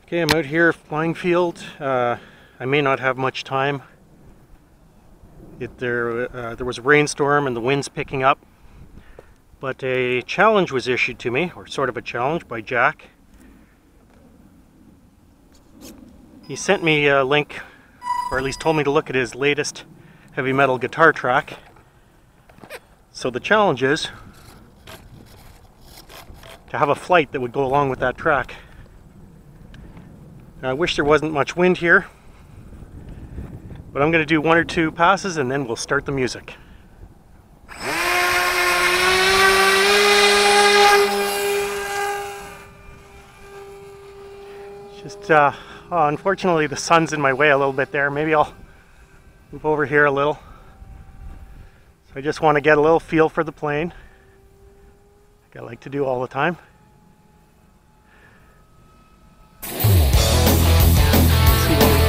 Okay, I'm out here flying field. I may not have much time. There was a rainstorm and the wind's picking up. But a challenge was issued to me, or sort of a challenge, by Jack. He sent me a link, or at least told me to look at his latest heavy metal guitar track. So the challenge is to have a flight that would go along with that track. I wish there wasn't much wind here, but I'm going to do 1 or 2 passes and then we'll start the music. Just unfortunately the sun's in my way a little bit there. Maybe I'll move over here a little. So I just want to get a little feel for the plane, like I like to do all the time.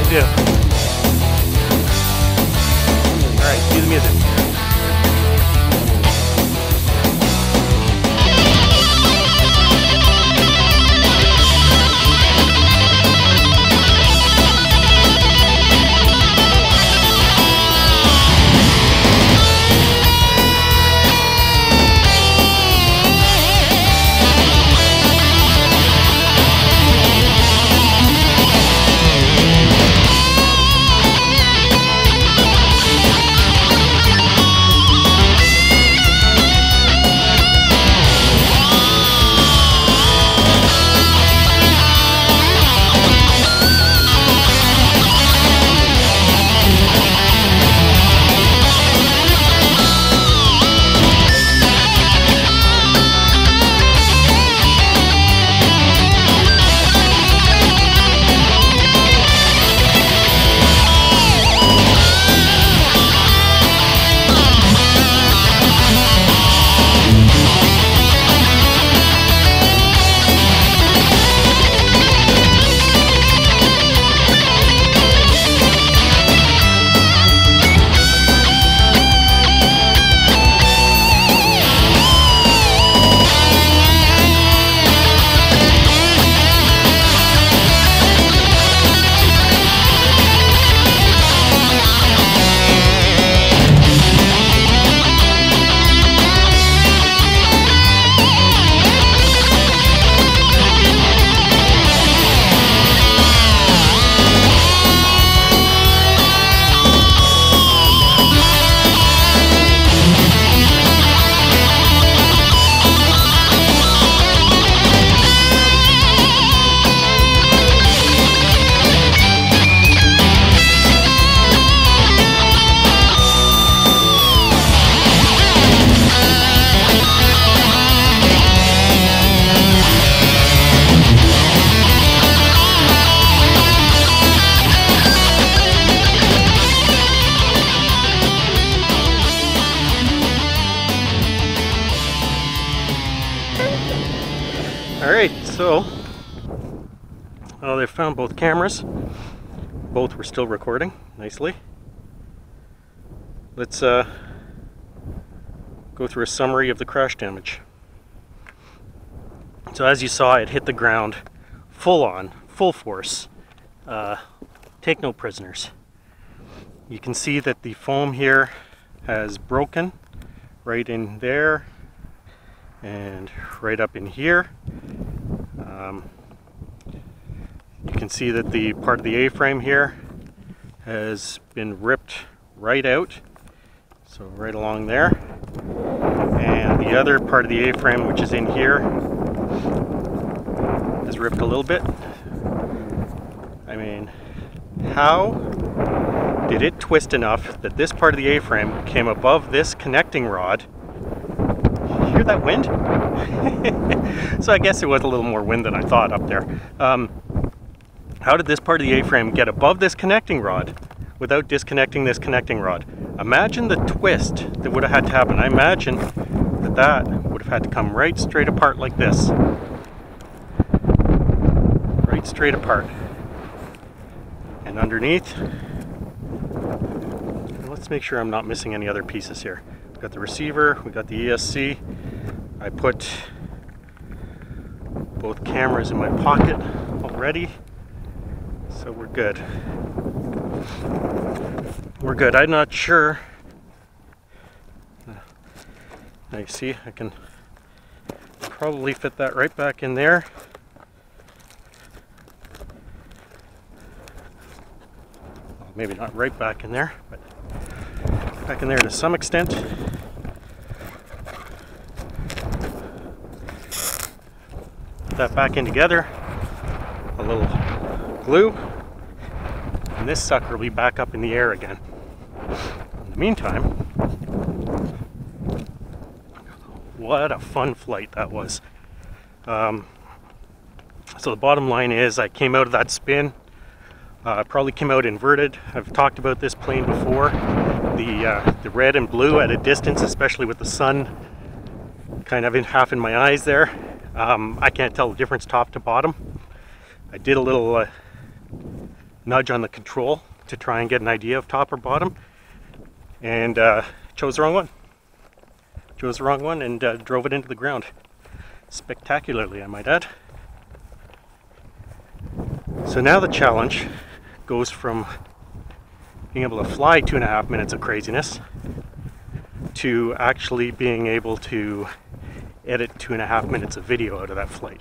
Do. Alright, cue the music. Alright, so they found both cameras. Both were still recording nicely. Let's go through a summary of the crash damage. So as you saw, it hit the ground full on, full force. Take no prisoners. You can see that the foam here has broken right in there and right up in here. You can see that the part of the A-frame here has been ripped right out, so right along there, and the other part of the A-frame, which is in here, is ripped a little bit. I mean, how did it twist enough that this part of the A-frame came above this connecting rod? You hear that wind? So I guess it was a little more wind than I thought up there. How did this part of the A-frame get above this connecting rod without disconnecting this connecting rod? Imagine the twist that would have had to happen. I imagine that that would have had to come right straight apart like this. Right straight apart. And underneath, let's make sure I'm not missing any other pieces here. We've got the receiver, we've got the ESC. I put both cameras in my pocket already. So we're good. We're good. I'm not sure. Now you see, I can probably fit that right back in there. Well, maybe not right back in there, but back in there to some extent. Put that back in together. A little glue. And this sucker will be back up in the air again. In the meantime, what a fun flight that was. So the bottom line is I came out of that spin. Probably came out inverted. I've talked about this plane before. The red and blue at a distance, especially with the sun kind of half in my eyes there. I can't tell the difference top to bottom. I did a little nudge on the control to try and get an idea of top or bottom, and chose the wrong one. Chose the wrong one and drove it into the ground. Spectacularly, I might add. So now the challenge goes from being able to fly 2.5 minutes of craziness to actually being able to edit 2.5 minutes of video out of that flight.